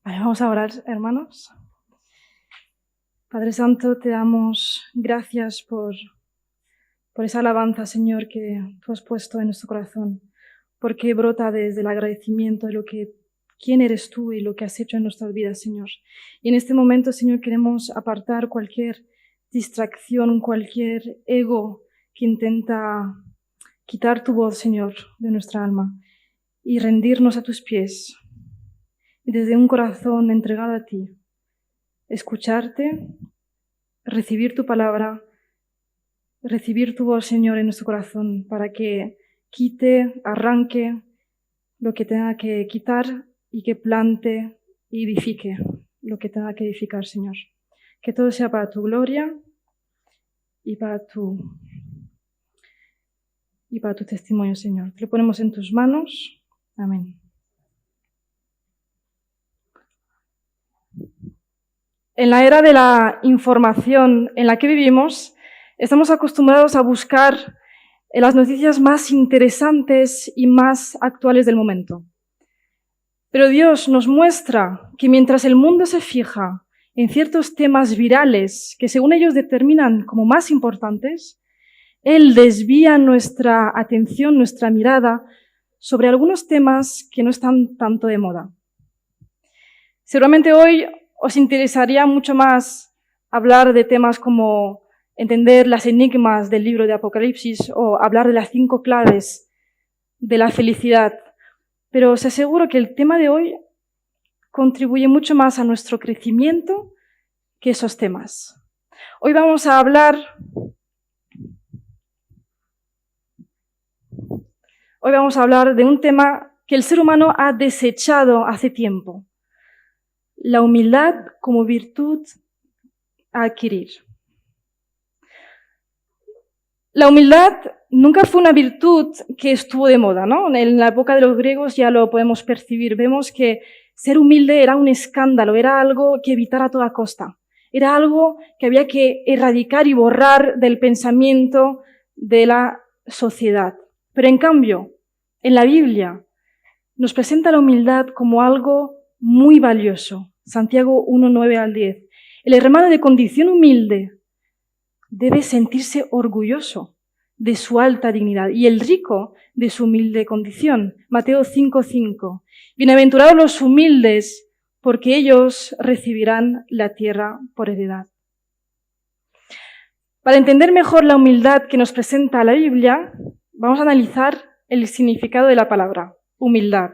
Vale, vamos a orar, hermanos. Padre Santo, te damos gracias por esa alabanza, Señor, que tú has puesto en nuestro corazón, porque brota desde el agradecimiento de quién eres tú y lo que has hecho en nuestras vidas, Señor. Y en este momento, Señor, queremos apartar cualquier distracción, cualquier ego que intenta quitar tu voz, Señor, de nuestra alma y rendirnos a tus pies. Y desde un corazón entregado a ti, escucharte, recibir tu palabra, recibir tu voz, Señor, en nuestro corazón para que quite, arranque lo que tenga que quitar y que plante y edifique lo que tenga que edificar, Señor. Que todo sea para tu gloria y para tu testimonio, Señor. Te lo ponemos en tus manos. Amén. En la era de la información en la que vivimos, estamos acostumbrados a buscar las noticias más interesantes y más actuales del momento. Pero Dios nos muestra que mientras el mundo se fija en ciertos temas virales que según ellos determinan como más importantes, Él desvía nuestra atención, nuestra mirada sobre algunos temas que no están tanto de moda. Seguramente hoy os interesaría mucho más hablar de temas como entender las enigmas del libro de Apocalipsis o hablar de las 5 claves de la felicidad. Pero os aseguro que el tema de hoy contribuye mucho más a nuestro crecimiento que esos temas. Hoy vamos a hablar de un tema que el ser humano ha desechado hace tiempo. La humildad como virtud a adquirir. La humildad nunca fue una virtud que estuvo de moda, ¿no? En la época de los griegos ya lo podemos percibir. Vemos que ser humilde era un escándalo, era algo que evitar a toda costa. Era algo que había que erradicar y borrar del pensamiento de la sociedad. Pero en cambio, en la Biblia nos presenta la humildad como algo muy valioso. Santiago 1:9 al 10. El hermano de condición humilde debe sentirse orgulloso de su alta dignidad y el rico de su humilde condición. Mateo 5:5. Bienaventurados los humildes, porque ellos recibirán la tierra por heredad. Para entender mejor la humildad que nos presenta la Biblia, vamos a analizar el significado de la palabra humildad.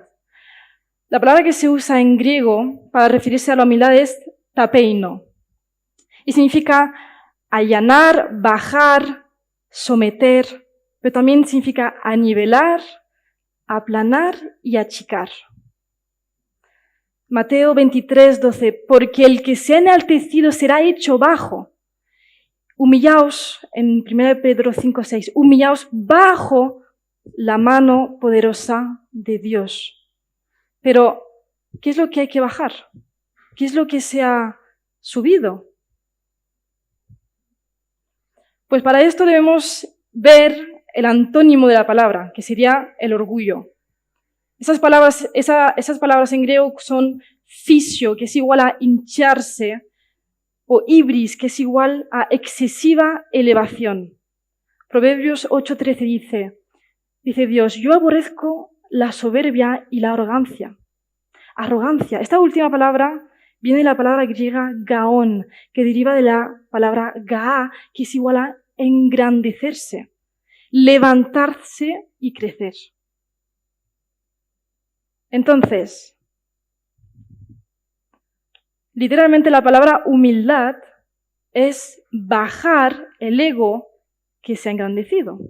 La palabra que se usa en griego para referirse a la humildad es tapeino y significa allanar, bajar, someter, pero también significa anivelar, aplanar y achicar. Mateo 23:12, porque el que se ha enaltecido será hecho bajo. Humillaos, en 1 Pedro 5:6, humillaos bajo la mano poderosa de Dios. Pero, ¿qué es lo que hay que bajar? ¿Qué es lo que se ha subido? Pues para esto debemos ver el antónimo de la palabra, que sería el orgullo. Esas palabras en griego son fisio, que es igual a hincharse, o ibris, que es igual a excesiva elevación. Proverbios 8:13 dice Dios, yo aborrezco la soberbia y la arrogancia. Arrogancia. Esta última palabra viene de la palabra griega gaón, que deriva de la palabra gaa, que es igual a engrandecerse, levantarse y crecer. Entonces, literalmente la palabra humildad es bajar el ego que se ha engrandecido.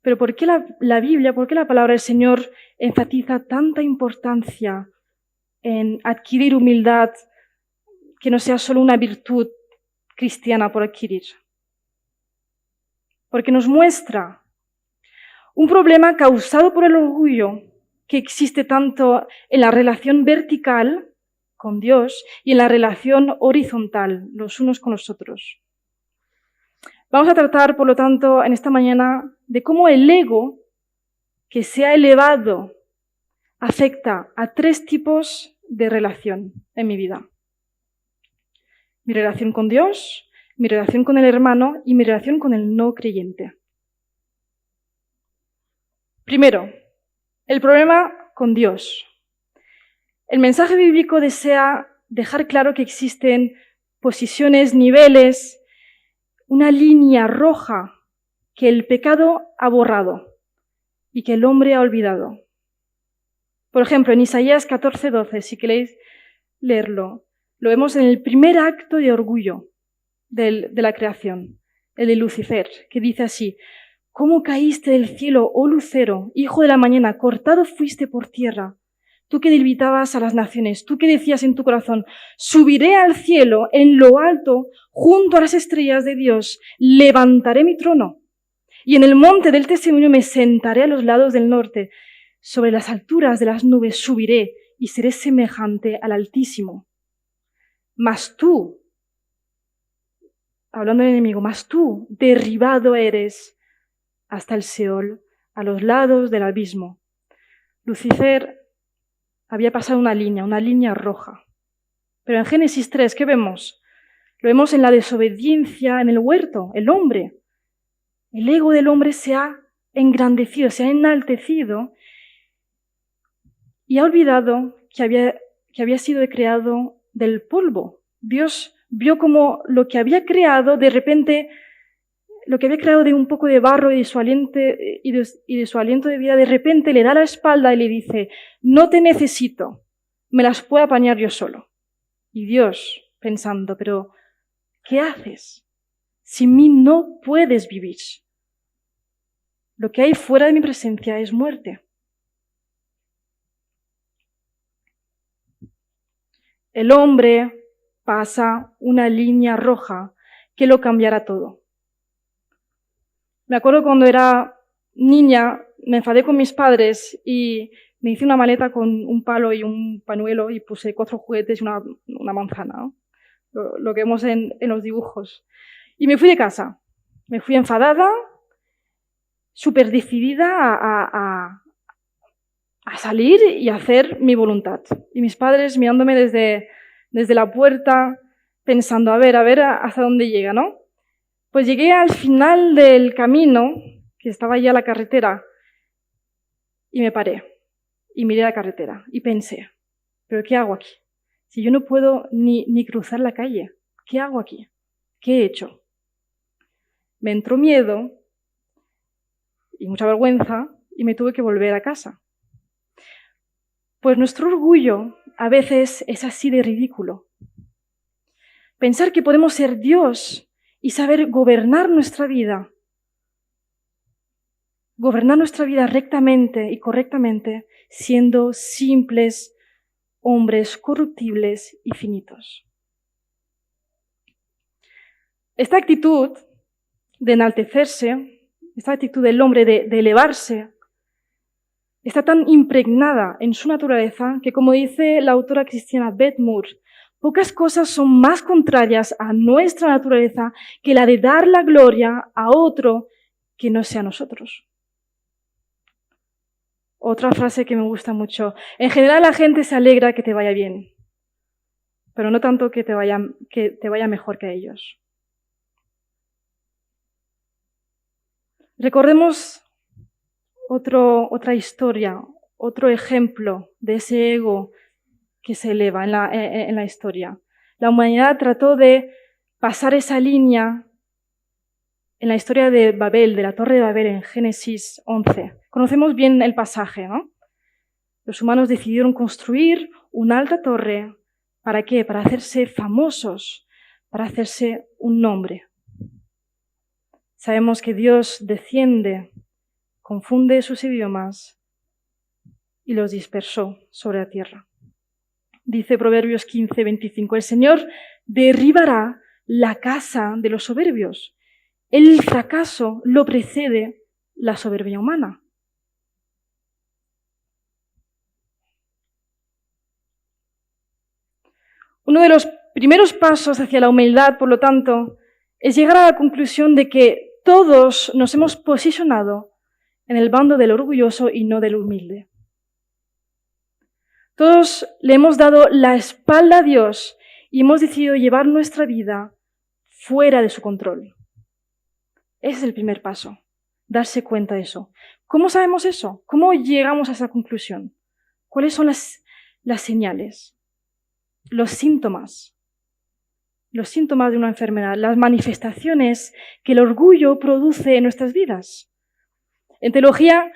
Pero ¿por qué la Biblia, por qué la palabra del Señor enfatiza tanta importancia en adquirir humildad que no sea solo una virtud cristiana por adquirir? Porque nos muestra un problema causado por el orgullo que existe tanto en la relación vertical con Dios y en la relación horizontal, los unos con los otros. Vamos a tratar, por lo tanto, en esta mañana de cómo el ego que se ha elevado afecta a 3 tipos de relación en mi vida. Mi relación con Dios, mi relación con el hermano y mi relación con el no creyente. Primero, el problema con Dios. El mensaje bíblico desea dejar claro que existen posiciones, niveles, una línea roja que el pecado ha borrado y que el hombre ha olvidado. Por ejemplo, en Isaías 14:12, si queréis leerlo, lo vemos en el primer acto de orgullo de la creación, el de Lucifer, que dice así: ¿Cómo caíste del cielo, oh lucero, hijo de la mañana, cortado fuiste por tierra? Tú que debilitabas a las naciones, tú que decías en tu corazón: subiré al cielo, en lo alto, junto a las estrellas de Dios, levantaré mi trono. Y en el monte del testimonio me sentaré a los lados del norte. Sobre las alturas de las nubes subiré y seré semejante al Altísimo. Mas tú, hablando del enemigo, mas tú, derribado eres hasta el Seol, a los lados del abismo. Lucifer había pasado una línea roja. Pero en Génesis 3, ¿qué vemos? Lo vemos en la desobediencia en el huerto, el hombre. El ego del hombre se ha engrandecido, se ha enaltecido y ha olvidado que había sido creado del polvo. Dios vio como lo que había creado, de repente, lo que había creado de un poco de barro y de su aliento de vida, de repente le da la espalda y le dice: no te necesito, me las puedo apañar yo solo. Y Dios, pensando: pero, ¿qué haces? Sin mí no puedes vivir. Lo que hay fuera de mi presencia es muerte. El hombre pasa una línea roja que lo cambiará todo. Me acuerdo cuando era niña, me enfadé con mis padres y me hice una maleta con un palo y un pañuelo y puse 4 juguetes y una manzana, ¿no? Lo que vemos en los dibujos. Y me fui de casa. Me fui enfadada, súper decidida a salir y a hacer mi voluntad. Y mis padres mirándome desde la puerta, pensando, a ver hasta dónde llega, ¿no? Pues llegué al final del camino, que estaba ya la carretera, y me paré. Y miré la carretera y pensé: ¿pero qué hago aquí? Si yo no puedo ni cruzar la calle, ¿qué hago aquí? ¿Qué he hecho? Me entró miedo y mucha vergüenza y me tuve que volver a casa. Pues nuestro orgullo a veces es así de ridículo. Pensar que podemos ser Dios y saber gobernar nuestra vida rectamente y correctamente, siendo simples hombres corruptibles y finitos. Esta actitud de enaltecerse, esta actitud del hombre de elevarse, está tan impregnada en su naturaleza que, como dice la autora cristiana Beth Moore, pocas cosas son más contrarias a nuestra naturaleza que la de dar la gloria a otro que no sea nosotros. Otra frase que me gusta mucho: en general la gente se alegra que te vaya bien, pero no tanto que te vaya mejor que a ellos. Recordemos otra historia, otro ejemplo de ese ego que se eleva en la historia. La humanidad trató de pasar esa línea en la historia de Babel, de la Torre de Babel, en Génesis 11. Conocemos bien el pasaje, ¿no? Los humanos decidieron construir una alta torre. ¿Para qué? Para hacerse famosos, para hacerse un nombre. Sabemos que Dios desciende, confunde sus idiomas y los dispersó sobre la tierra. Dice Proverbios 15:25, el Señor derribará la casa de los soberbios. El fracaso lo precede la soberbia humana. Uno de los primeros pasos hacia la humildad, por lo tanto, es llegar a la conclusión de que todos nos hemos posicionado en el bando del orgulloso y no del humilde. Todos le hemos dado la espalda a Dios y hemos decidido llevar nuestra vida fuera de su control. Ese es el primer paso, darse cuenta de eso. ¿Cómo sabemos eso? ¿Cómo llegamos a esa conclusión? ¿Cuáles son las señales? Los síntomas de una enfermedad, las manifestaciones que el orgullo produce en nuestras vidas. En teología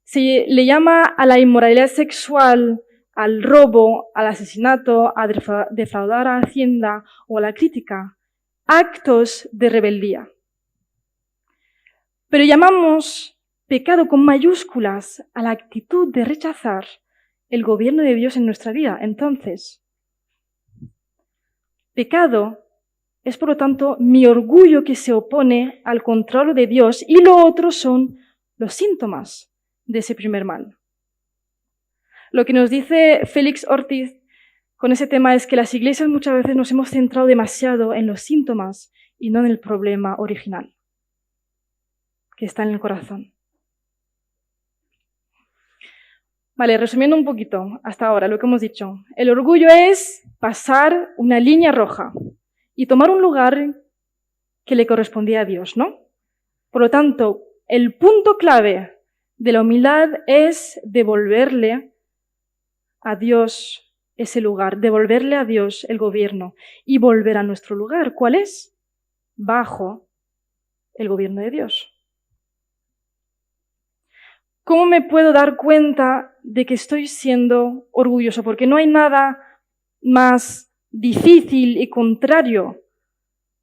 se le llama a la inmoralidad sexual, al robo, al asesinato, a defraudar a Hacienda o a la crítica, actos de rebeldía. Pero llamamos pecado con mayúsculas a la actitud de rechazar el gobierno de Dios en nuestra vida. Entonces, pecado es, por lo tanto, mi orgullo que se opone al control de Dios, y lo otro son los síntomas de ese primer mal. Lo que nos dice Félix Ortiz con ese tema es que las iglesias muchas veces nos hemos centrado demasiado en los síntomas y no en el problema original que está en el corazón. Vale, resumiendo un poquito hasta ahora lo que hemos dicho. El orgullo es pasar una línea roja y tomar un lugar que le correspondía a Dios, ¿no? Por lo tanto, el punto clave de la humildad es devolverle a Dios ese lugar, devolverle a Dios el gobierno y volver a nuestro lugar. ¿Cuál es? Bajo el gobierno de Dios. ¿Cómo me puedo dar cuenta de que estoy siendo orgulloso? Porque no hay nada más difícil y contrario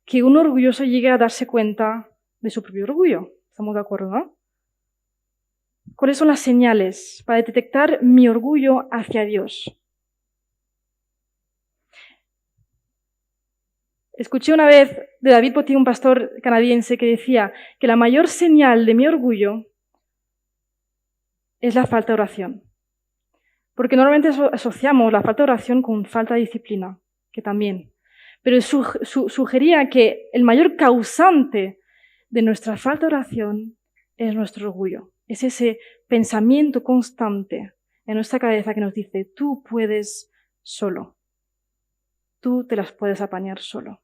que un orgulloso llegue a darse cuenta de su propio orgullo. ¿Estamos de acuerdo, no? ¿Cuáles son las señales para detectar mi orgullo hacia Dios? Escuché una vez de David Pottier, un pastor canadiense, que decía que la mayor señal de mi orgullo es la falta de oración. Porque normalmente asociamos la falta de oración con falta de disciplina, que también. Pero sugería que el mayor causante de nuestra falta de oración es nuestro orgullo. Es ese pensamiento constante en nuestra cabeza que nos dice, tú puedes solo. Tú te las puedes apañar solo.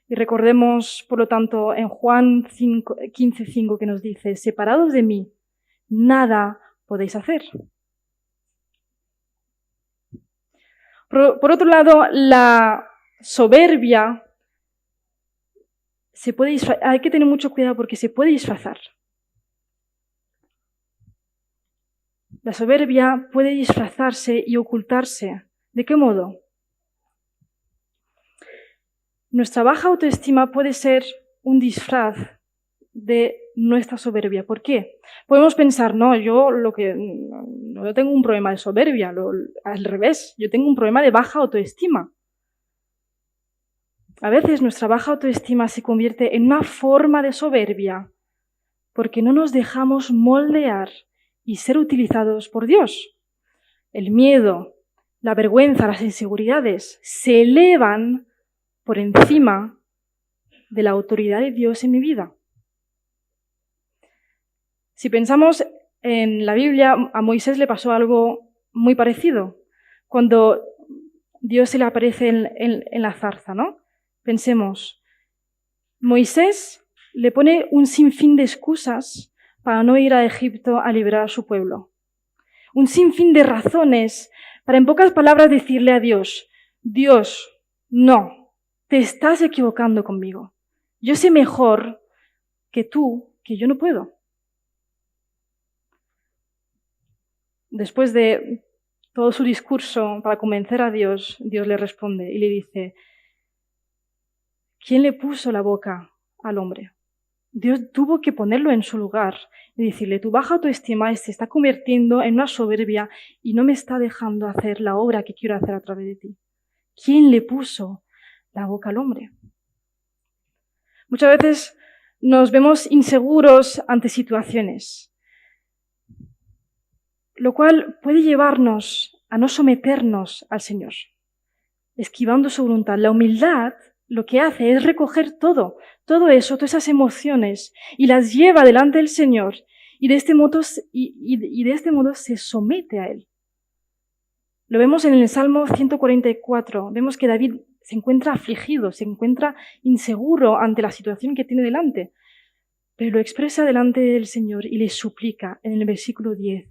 Y recordemos, por lo tanto, en Juan 15:5 que nos dice, separados de mí, nada podéis hacer. Por otro lado, la soberbia hay que tener mucho cuidado porque se puede disfrazar. La soberbia puede disfrazarse y ocultarse. ¿De qué modo? Nuestra baja autoestima puede ser un disfraz de nuestra soberbia. ¿Por qué? Podemos pensar, no tengo un problema de soberbia, al revés, yo tengo un problema de baja autoestima. A veces nuestra baja autoestima se convierte en una forma de soberbia porque no nos dejamos moldear y ser utilizados por Dios. El miedo, la vergüenza, las inseguridades se elevan por encima de la autoridad de Dios en mi vida. Si pensamos en la Biblia, a Moisés le pasó algo muy parecido. Cuando Dios se le aparece en la zarza, ¿no? Pensemos, Moisés le pone un sinfín de excusas para no ir a Egipto a liberar a su pueblo. Un sinfín de razones para, en pocas palabras, decirle a Dios, Dios, no, te estás equivocando conmigo. Yo sé mejor que tú, que yo no puedo. Después de todo su discurso para convencer a Dios, Dios le responde y le dice, ¿quién le puso la boca al hombre? Dios tuvo que ponerlo en su lugar y decirle, tu baja autoestima se está convirtiendo en una soberbia y no me está dejando hacer la obra que quiero hacer a través de ti. ¿Quién le puso la boca al hombre? Muchas veces nos vemos inseguros ante situaciones, lo cual puede llevarnos a no someternos al Señor, esquivando su voluntad. La humildad lo que hace es recoger todo eso, todas esas emociones, y las lleva delante del Señor y de este modo se somete a él. Lo vemos en el Salmo 144. Vemos que David se encuentra afligido, se encuentra inseguro ante la situación que tiene delante, pero lo expresa delante del Señor y le suplica en el versículo 10.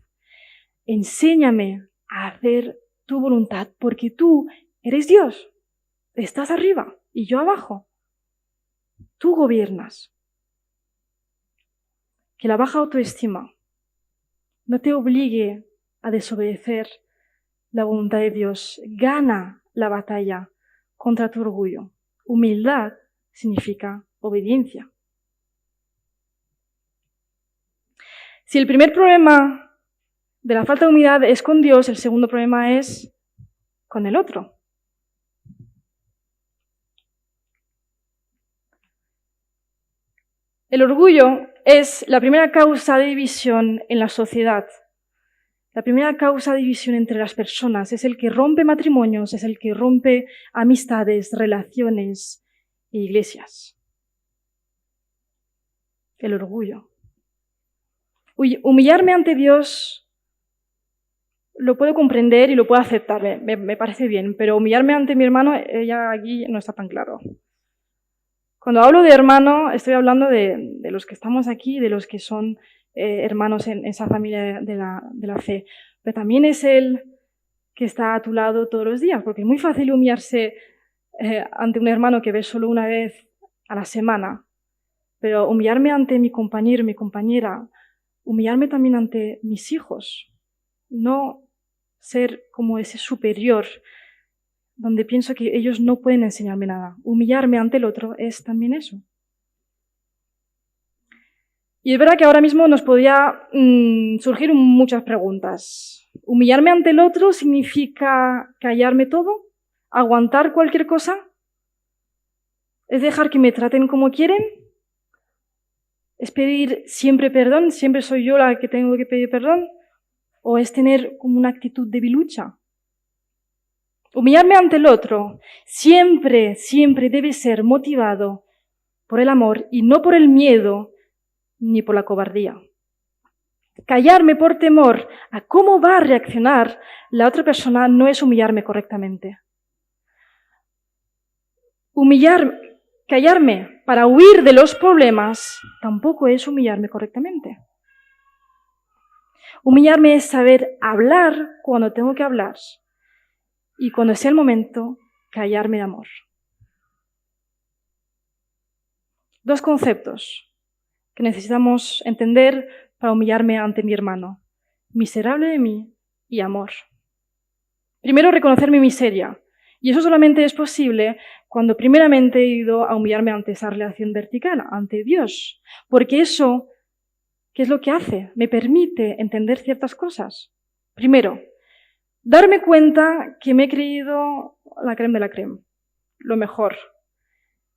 Enséñame a hacer tu voluntad, porque tú eres Dios. Estás arriba y yo abajo. Tú gobiernas. Que la baja autoestima no te obligue a desobedecer la voluntad de Dios. Gana la batalla contra tu orgullo. Humildad significa obediencia. Si el primer problema de la falta de humildad es con Dios, el segundo problema es con el otro. El orgullo es la primera causa de división en la sociedad. La primera causa de división entre las personas es el que rompe matrimonios, es el que rompe amistades, relaciones e iglesias. El orgullo. Humillarme ante Dios lo puedo comprender y lo puedo aceptar, me parece bien, pero humillarme ante mi hermano, ya aquí no está tan claro. Cuando hablo de hermano, estoy hablando de los que estamos aquí, de los que son hermanos en esa familia de la fe. Pero también es Él que está a tu lado todos los días, porque es muy fácil humillarse ante un hermano que ves solo una vez a la semana. Pero humillarme ante mi compañero, mi compañera, humillarme también ante mis hijos. No ser como ese superior donde pienso que ellos no pueden enseñarme nada. Humillarme ante el otro es también eso. Y es verdad que ahora mismo nos podría surgir muchas preguntas. ¿Humillarme ante el otro significa callarme todo? ¿Aguantar cualquier cosa? ¿Es dejar que me traten como quieren? ¿Es pedir siempre perdón? ¿Siempre soy yo la que tengo que pedir perdón? ¿O es tener como una actitud debilucha? Humillarme ante el otro siempre, siempre debe ser motivado por el amor y no por el miedo ni por la cobardía. Callarme por temor a cómo va a reaccionar la otra persona no es humillarme correctamente. Callarme para huir de los problemas tampoco es humillarme correctamente. Humillarme es saber hablar cuando tengo que hablar y cuando sea el momento, callarme de amor. Dos conceptos que necesitamos entender para humillarme ante mi hermano. Miserable de mí y amor. Primero, reconocer mi miseria. Y eso solamente es posible cuando primeramente he ido a humillarme ante esa relación vertical, ante Dios. Porque eso, ¿qué es lo que hace? Me permite entender ciertas cosas. Primero, darme cuenta que me he creído la crème de la crème, lo mejor.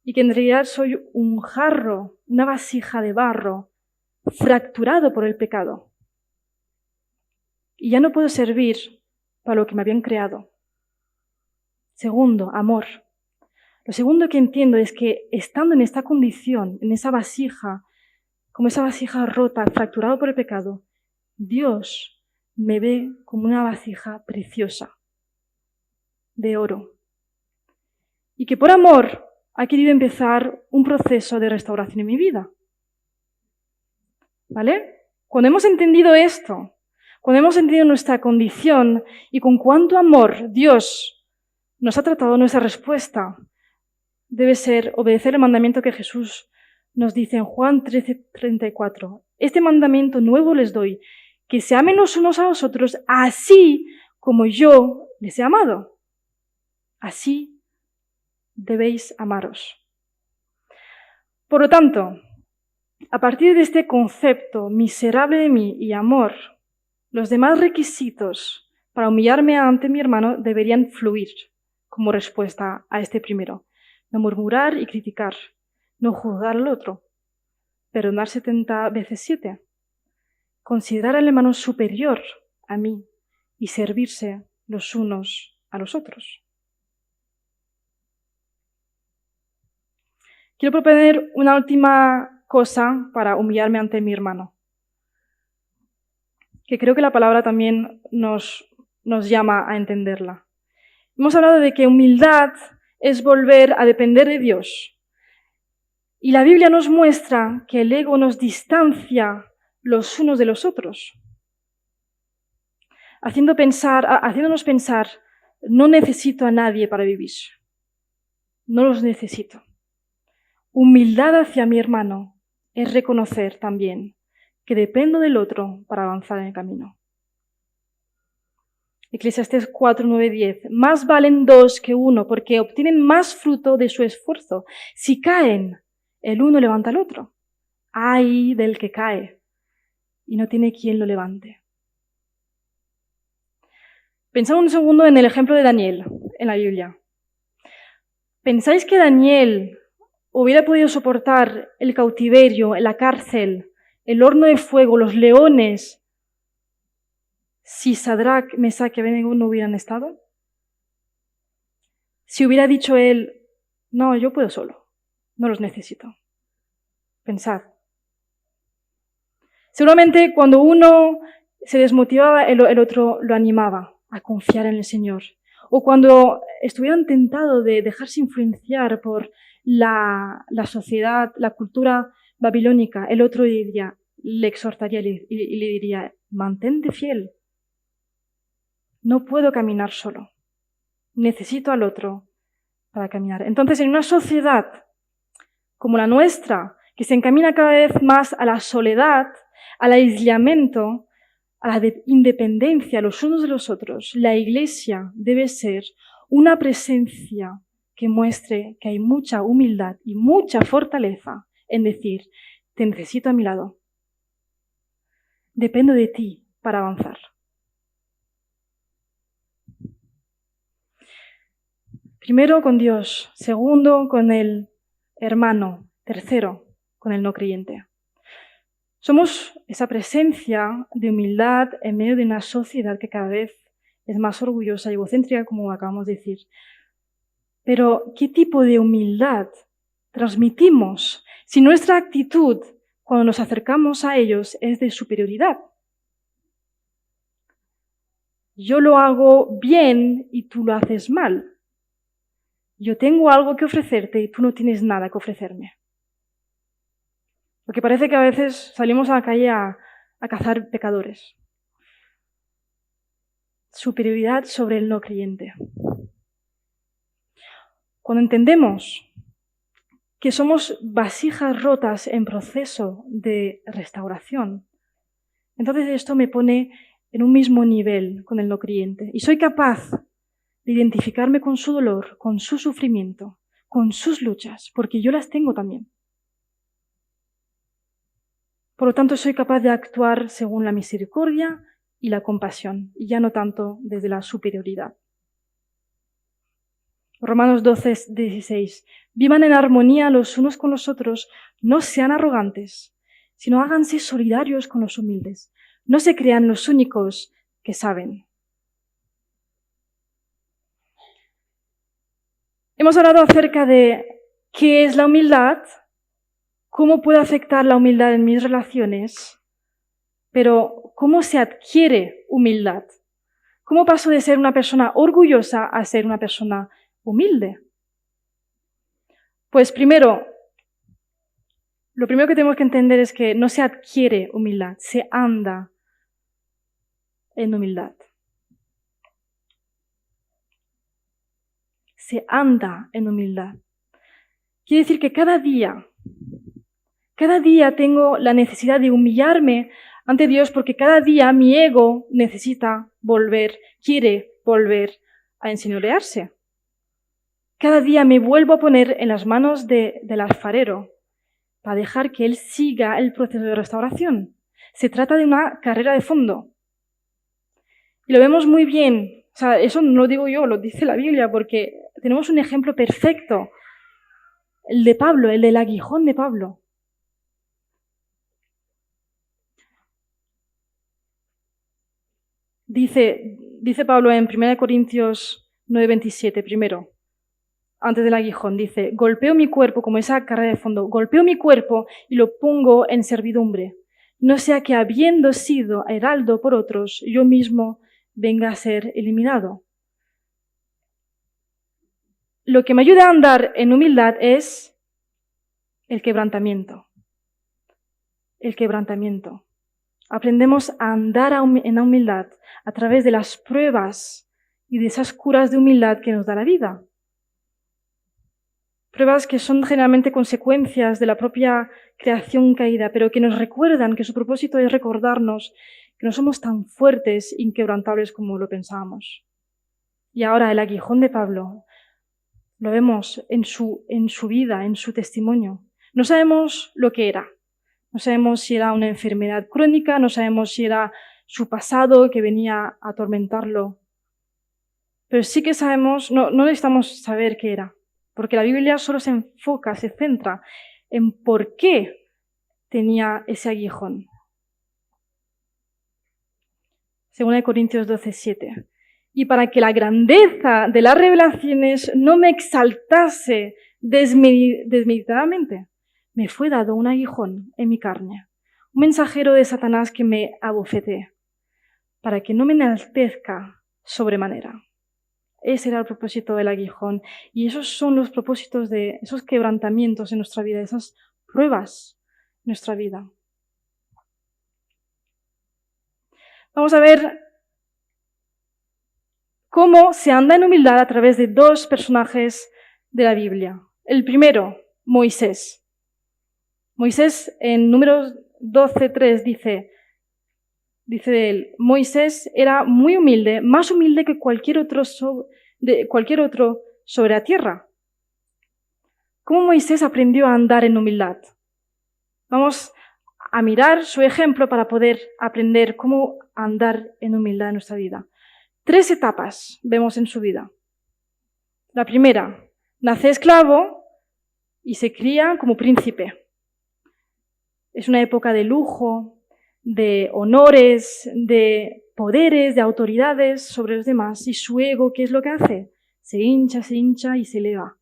Y que en realidad soy un jarro, una vasija de barro, fracturado por el pecado. Y ya no puedo servir para lo que me habían creado. Segundo, amor. Lo segundo que entiendo es que estando en esta condición, en esa vasija, como esa vasija rota, fracturado por el pecado, Dios me ve como una vasija preciosa, de oro. Y que por amor ha querido empezar un proceso de restauración en mi vida. ¿Vale? Cuando hemos entendido esto, cuando hemos entendido nuestra condición y con cuánto amor Dios nos ha tratado, nuestra respuesta debe ser obedecer el mandamiento que Jesús nos dice en Juan 13:34. Este mandamiento nuevo les doy, que se amen los unos a los otros, así como yo les he amado. Así debéis amaros. Por lo tanto, a partir de este concepto miserable de mí y amor, los demás requisitos para humillarme ante mi hermano deberían fluir como respuesta a este primero. No murmurar y criticar, no juzgar al otro, perdonar 70 veces 7, considerar al hermano superior a mí y servirse los unos a los otros. Quiero proponer una última cosa para humillarme ante mi hermano. que creo que la palabra también nos llama a entenderla. Hemos hablado de que humildad es volver a depender de Dios. Y la Biblia nos muestra que el ego nos distancia los unos de los otros, haciéndonos pensar, no necesito a nadie para vivir. No los necesito. Humildad hacia mi hermano es reconocer también que dependo del otro para avanzar en el camino. Eclesiastés 4, 9, 10. Más valen dos que uno, porque obtienen más fruto de su esfuerzo. Si caen, el uno levanta al otro. Ay del que cae y no tiene quien lo levante. Pensad un segundo en el ejemplo de Daniel en la Biblia. ¿Pensáis que Daniel hubiera podido soportar el cautiverio, la cárcel, el horno de fuego, los leones, si Sadrach, Mesach y Abednego no hubieran estado? Si hubiera dicho él, no, yo puedo solo, no los necesito. Pensad. Seguramente cuando uno se desmotivaba, el otro lo animaba a confiar en el Señor. O cuando estuvieran tentados de dejarse influenciar por la sociedad, la cultura babilónica, el otro le exhortaría y le diría, mantente fiel. No puedo caminar solo. Necesito al otro para caminar. Entonces, en una sociedad como la nuestra, que se encamina cada vez más a la soledad, al aislamiento, a la independencia los unos de los otros, la Iglesia debe ser una presencia que muestre que hay mucha humildad y mucha fortaleza en decir, te necesito a mi lado. Dependo de ti para avanzar. Primero con Dios, segundo con el hermano, tercero con el no creyente. Somos esa presencia de humildad en medio de una sociedad que cada vez es más orgullosa y egocéntrica, como acabamos de decir. Pero, ¿qué tipo de humildad transmitimos si nuestra actitud cuando nos acercamos a ellos es de superioridad? Yo lo hago bien y tú lo haces mal. Yo tengo algo que ofrecerte y tú no tienes nada que ofrecerme. Porque parece que a veces salimos a la calle a cazar pecadores. Superioridad sobre el no creyente. Cuando entendemos que somos vasijas rotas en proceso de restauración, entonces esto me pone en un mismo nivel con el no creyente. Y soy capaz de identificarme con su dolor, con su sufrimiento, con sus luchas, porque yo las tengo también. Por lo tanto, soy capaz de actuar según la misericordia y la compasión, y ya no tanto desde la superioridad. Romanos 12, 16. Vivan en armonía los unos con los otros, no sean arrogantes, sino háganse solidarios con los humildes. No se crean los únicos que saben. Hemos hablado acerca de qué es la humildad, cómo puede afectar la humildad en mis relaciones, pero ¿cómo se adquiere humildad? ¿Cómo paso de ser una persona orgullosa a ser una persona humilde? Pues lo primero que tenemos que entender es que no se adquiere humildad, se anda en humildad. Se anda en humildad. Quiere decir que cada día tengo la necesidad de humillarme ante Dios porque cada día mi ego quiere volver a enseñorearse. Cada día me vuelvo a poner en las manos del alfarero para dejar que Él siga el proceso de restauración. Se trata de una carrera de fondo. Y lo vemos muy bien. O sea, eso no lo digo yo, lo dice la Biblia, porque tenemos un ejemplo perfecto. El de Pablo, el del aguijón de Pablo. Dice Pablo en 1 Corintios 9:27, primero, antes del aguijón, dice, golpeo mi cuerpo, como esa carrera de fondo, golpeo mi cuerpo y lo pongo en servidumbre. no sea que habiendo sido heraldo por otros, yo mismo venga a ser eliminado. Lo que me ayuda a andar en humildad es el quebrantamiento. El quebrantamiento. Aprendemos a andar en la humildad a través de las pruebas y de esas curas de humildad que nos da la vida. Pruebas que son generalmente consecuencias de la propia creación caída, pero que nos recuerdan que su propósito es recordarnos que no somos tan fuertes, inquebrantables como lo pensábamos. Y ahora el aguijón de Pablo lo vemos en su vida, en su testimonio. No sabemos lo que era. No sabemos si era una enfermedad crónica, no sabemos si era su pasado que venía a atormentarlo. Pero sí que sabemos, no necesitamos saber qué era, porque la Biblia solo se enfoca, se centra en por qué tenía ese aguijón. 2 Corintios 12:7. Y para que la grandeza de las revelaciones no me exaltase desmeditadamente, me fue dado un aguijón en mi carne, un mensajero de Satanás que me abofetee, para que no me enaltezca sobremanera. Ese era el propósito del aguijón. Y esos son los propósitos de esos quebrantamientos en nuestra vida, esas pruebas en nuestra vida. Vamos a ver cómo se anda en humildad a través de dos personajes de la Biblia. El primero, Moisés. Moisés en Números 12:3 dice de él, Moisés era muy humilde, más humilde que cualquier otro sobre la tierra. ¿Cómo Moisés aprendió a andar en humildad? Vamos a mirar su ejemplo para poder aprender cómo andar en humildad en nuestra vida. 3 etapas vemos en su vida. La primera, nace esclavo y se cría como príncipe. Es una época de lujo, de honores, de poderes, de autoridades sobre los demás. Y su ego, ¿qué es lo que hace? Se hincha y se eleva.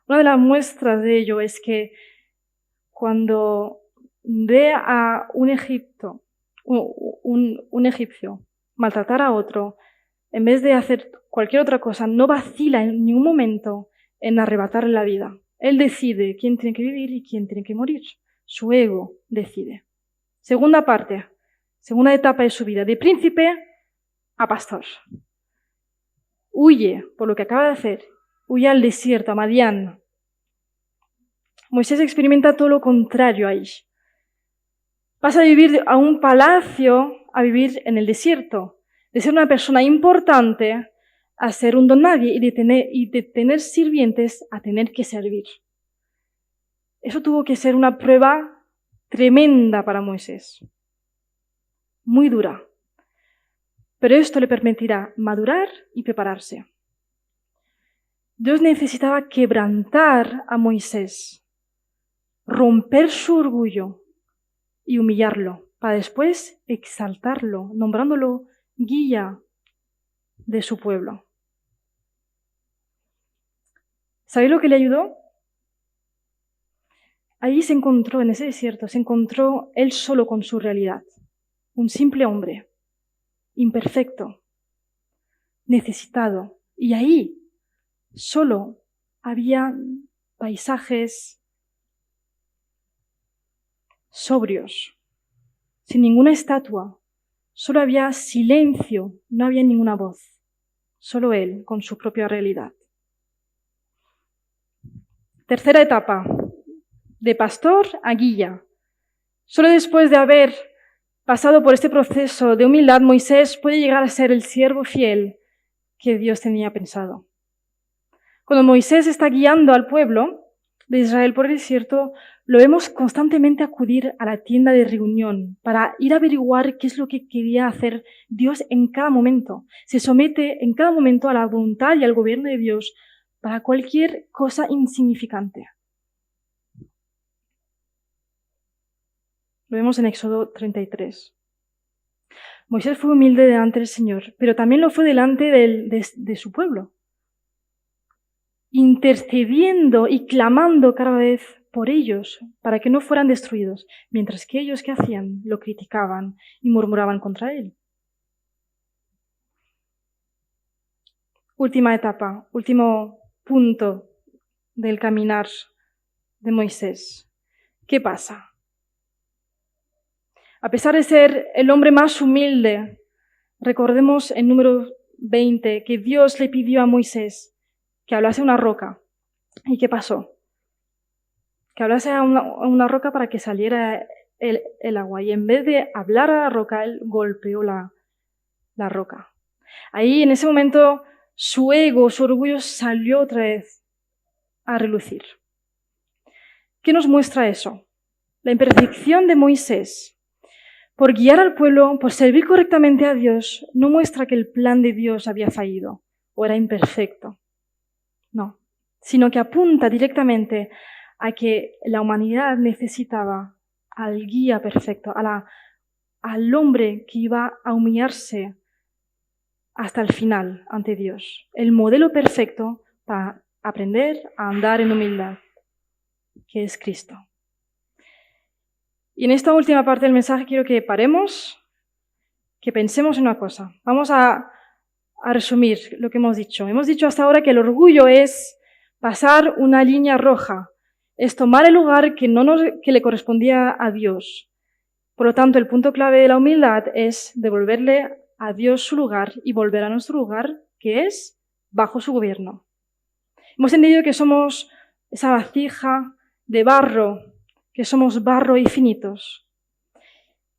Una de las muestras de ello es que cuando ve a un egipcio maltratar a otro, en vez de hacer cualquier otra cosa, no vacila en ningún momento en arrebatarle la vida. Él decide quién tiene que vivir y quién tiene que morir. Su ego decide. Segunda etapa de su vida, de príncipe a pastor. Huye por lo que acaba de hacer, huye al desierto, a Madián. Moisés experimenta todo lo contrario ahí. Pasa de vivir a un palacio a vivir en el desierto, de ser una persona importante a ser un don nadie y de tener sirvientes a tener que servir. Eso tuvo que ser una prueba tremenda para Moisés, muy dura. Pero esto le permitirá madurar y prepararse. Dios necesitaba quebrantar a Moisés, romper su orgullo y humillarlo, para después exaltarlo, nombrándolo guía de su pueblo. ¿Sabéis lo que le ayudó? Allí se encontró, en ese desierto, se encontró él solo con su realidad. Un simple hombre, imperfecto, necesitado. Y ahí solo había paisajes sobrios, sin ninguna estatua. Solo había silencio, no había ninguna voz. Solo él, con su propia realidad. Tercera etapa, de pastor a guía. Solo después de haber pasado por este proceso de humildad, Moisés puede llegar a ser el siervo fiel que Dios tenía pensado. Cuando Moisés está guiando al pueblo de Israel por el desierto, lo vemos constantemente acudir a la tienda de reunión para ir a averiguar qué es lo que quería hacer Dios en cada momento. Se somete en cada momento a la voluntad y al gobierno de Dios para cualquier cosa insignificante. Lo vemos en Éxodo 33. Moisés fue humilde delante del Señor, pero también lo fue delante de su pueblo, intercediendo y clamando cada vez por ellos, para que no fueran destruidos, mientras que ellos, ¿qué hacían? Lo criticaban y murmuraban contra él. Última etapa, último punto del caminar de Moisés. ¿Qué pasa? A pesar de ser el hombre más humilde, recordemos en número 20 que Dios le pidió a Moisés que hablase a una roca. ¿Y qué pasó? Que hablase a una roca para que saliera el agua. Y en vez de hablar a la roca, él golpeó la roca. Ahí, en ese momento, su ego, su orgullo salió otra vez a relucir. ¿Qué nos muestra eso? La imperfección de Moisés por guiar al pueblo, por servir correctamente a Dios, no muestra que el plan de Dios había fallido o era imperfecto. No, sino que apunta directamente a que la humanidad necesitaba al guía perfecto, al hombre que iba a humillarse hasta el final ante Dios. El modelo perfecto para aprender a andar en humildad, que es Cristo. Y en esta última parte del mensaje quiero que paremos, que pensemos en una cosa. Vamos a resumir lo que hemos dicho. Hemos dicho hasta ahora que el orgullo es pasar una línea roja, es tomar el lugar que le correspondía a Dios. Por lo tanto, el punto clave de la humildad es devolverle a Dios su lugar y volver a nuestro lugar, que es bajo su gobierno. Hemos entendido que somos esa vasija de barro, que somos barro y finitos,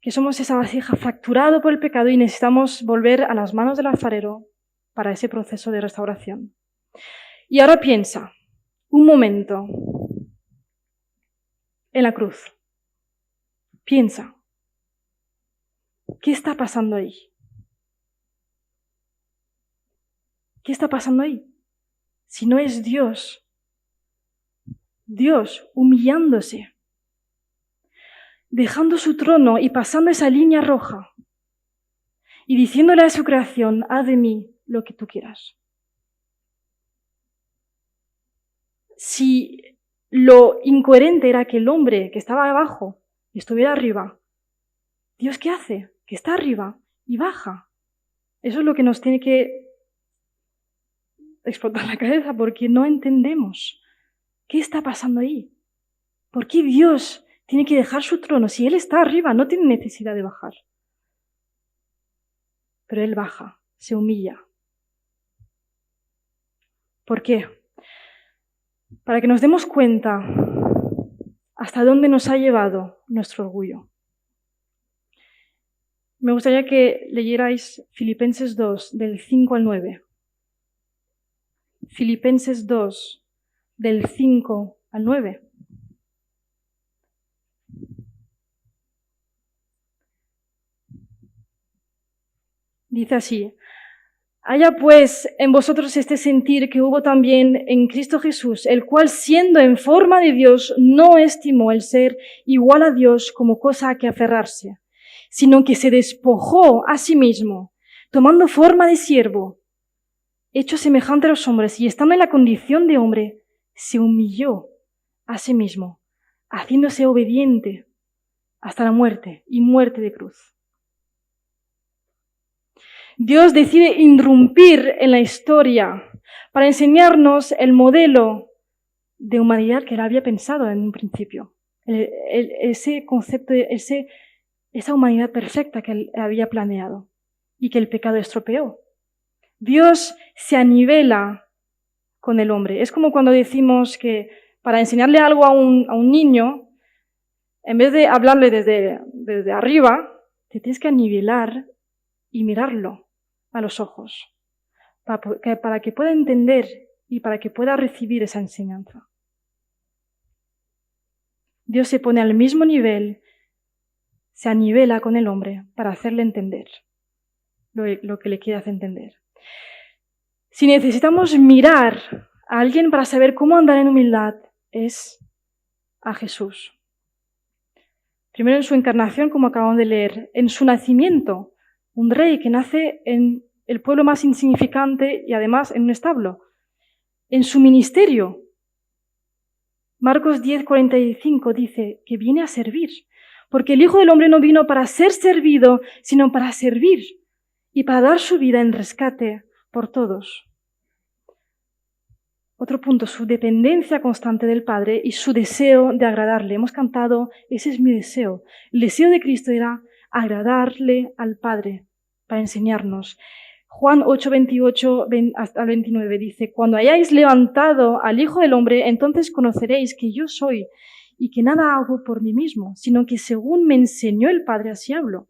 que somos esa vasija fracturada por el pecado y necesitamos volver a las manos del alfarero para ese proceso de restauración. Y ahora piensa, un momento, en la cruz. Piensa, ¿qué está pasando ahí? ¿Qué está pasando ahí? Si no es Dios humillándose, dejando su trono y pasando esa línea roja y diciéndole a su creación, haz de mí lo que tú quieras. Si lo incoherente era que el hombre que estaba abajo estuviera arriba, ¿Dios qué hace? Que está arriba y baja. Eso es lo que nos tiene que explotar la cabeza porque no entendemos qué está pasando ahí. ¿Por qué Dios tiene que dejar su trono? Si Él está arriba, no tiene necesidad de bajar. Pero Él baja, se humilla. ¿Por qué? Para que nos demos cuenta hasta dónde nos ha llevado nuestro orgullo. Me gustaría que leyerais Filipenses 2, del 5 al 9. Filipenses 2, del 5 al 9. Dice así: haya pues en vosotros este sentir que hubo también en Cristo Jesús, el cual siendo en forma de Dios no estimó el ser igual a Dios como cosa a que aferrarse, sino que se despojó a sí mismo, tomando forma de siervo, hecho semejante a los hombres, y estando en la condición de hombre, se humilló a sí mismo, haciéndose obediente hasta la muerte y muerte de cruz. Dios decide irrumpir en la historia para enseñarnos el modelo de humanidad que Él había pensado en un principio. Ese concepto, esa humanidad perfecta que Él había planeado y que el pecado estropeó. Dios se anivela con el hombre. Es como cuando decimos que para enseñarle algo a un niño, en vez de hablarle desde arriba, te tienes que anivelar y mirarlo a los ojos, para que pueda entender y para que pueda recibir esa enseñanza. Dios se pone al mismo nivel, se anivela con el hombre para hacerle entender lo que le quiere hacer entender. Si necesitamos mirar a alguien para saber cómo andar en humildad, es a Jesús. Primero en su encarnación, como acabamos de leer, en su nacimiento, un rey que nace en el pueblo más insignificante y además en un establo. En su ministerio, Marcos 10:45 dice que viene a servir, porque el Hijo del Hombre no vino para ser servido, sino para servir y para dar su vida en rescate por todos. Otro punto, su dependencia constante del Padre y su deseo de agradarle. Hemos cantado, ese es mi deseo. El deseo de Cristo era agradarle al Padre para enseñarnos. Juan 8:28 hasta 29 dice, cuando hayáis levantado al Hijo del Hombre, entonces conoceréis que yo soy y que nada hago por mí mismo, sino que según me enseñó el Padre, así hablo.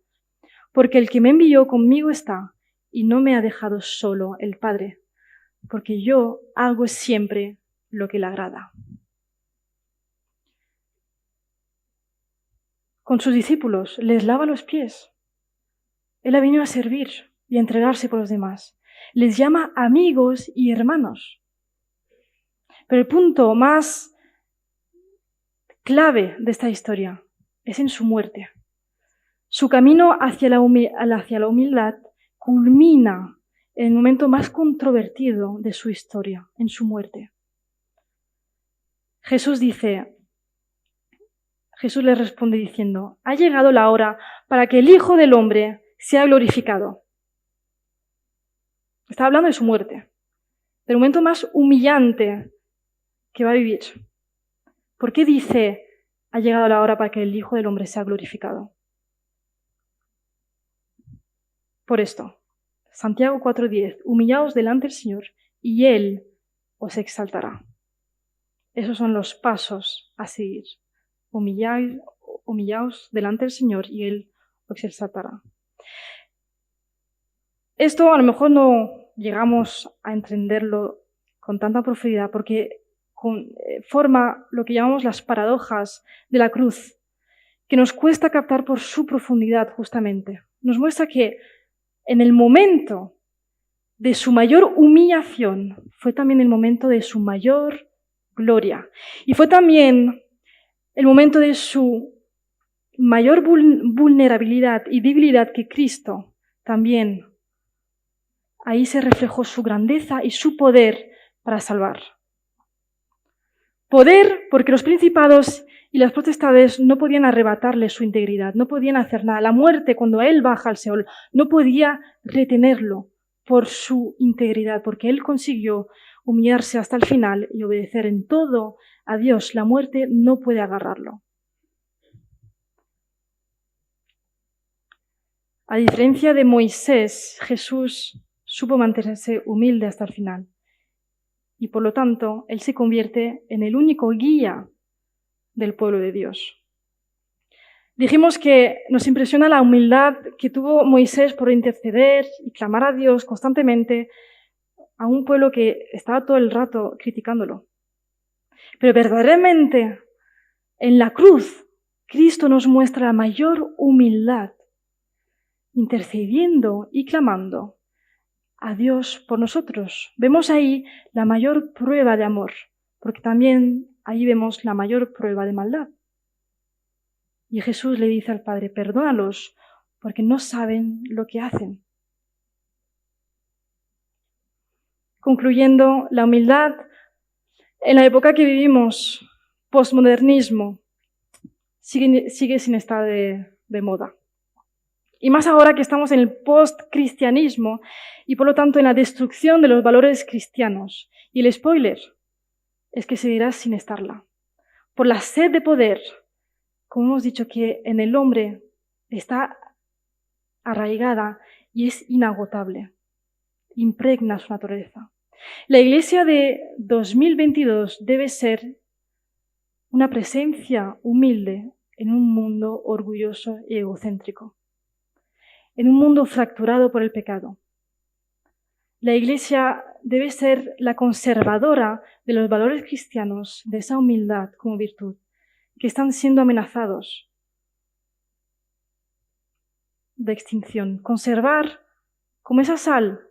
Porque el que me envió conmigo está y no me ha dejado solo el Padre, porque yo hago siempre lo que le agrada. Con sus discípulos les lava los pies. Él ha venido a servir y a entregarse por los demás. Les llama amigos y hermanos. Pero el punto más clave de esta historia es en su muerte. Su camino hacia la humildad culmina en el momento más controvertido de su historia, en su muerte. Jesús le responde diciendo, ha llegado la hora para que el Hijo del Hombre sea glorificado. Está hablando de su muerte, del momento más humillante que va a vivir. ¿Por qué dice, ha llegado la hora para que el Hijo del Hombre sea glorificado? Por esto, Santiago 4:10, humillaos delante del Señor y Él os exaltará. Esos son los pasos a seguir. Humillaos delante del Señor y Él os exaltará. Esto a lo mejor no llegamos a entenderlo con tanta profundidad porque forma lo que llamamos las paradojas de la cruz, que nos cuesta captar por su profundidad justamente. Nos muestra que en el momento de su mayor humillación fue también el momento de su mayor gloria. Y fue también el momento de su mayor vulnerabilidad y debilidad que Cristo también. Ahí se reflejó su grandeza y su poder para salvar. Poder porque los principados y las potestades no podían arrebatarle su integridad, no podían hacer nada. La muerte, cuando él baja al Seol, no podía retenerlo por su integridad, porque él consiguió humillarse hasta el final y obedecer en todo a Dios. La muerte no puede agarrarlo. A diferencia de Moisés, Jesús supo mantenerse humilde hasta el final. Y por lo tanto, él se convierte en el único guía del pueblo de Dios. Dijimos que nos impresiona la humildad que tuvo Moisés por interceder y clamar a Dios constantemente a un pueblo que estaba todo el rato criticándolo. Pero verdaderamente, en la cruz, Cristo nos muestra la mayor humildad, intercediendo y clamando a Dios por nosotros. Vemos ahí la mayor prueba de amor, porque también ahí vemos la mayor prueba de maldad. Y Jesús le dice al Padre, perdónalos, porque no saben lo que hacen. Concluyendo, la humildad en la época que vivimos, postmodernismo, sigue sin estar de moda. Y más ahora que estamos en el postcristianismo y por lo tanto en la destrucción de los valores cristianos. Y el spoiler es que seguirá sin estarla. Por la sed de poder, como hemos dicho, que en el hombre está arraigada y es inagotable. Impregna su naturaleza. La Iglesia de 2022 debe ser una presencia humilde en un mundo orgulloso y egocéntrico. En un mundo fracturado por el pecado. La Iglesia debe ser la conservadora de los valores cristianos, de esa humildad como virtud, que están siendo amenazados de extinción. Conservar como esa sal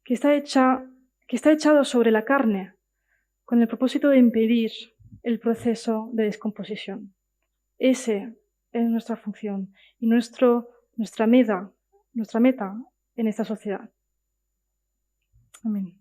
que está echado sobre la carne con el propósito de impedir el proceso de descomposición. Esa es nuestra función y nuestra meta en esta sociedad. Amén.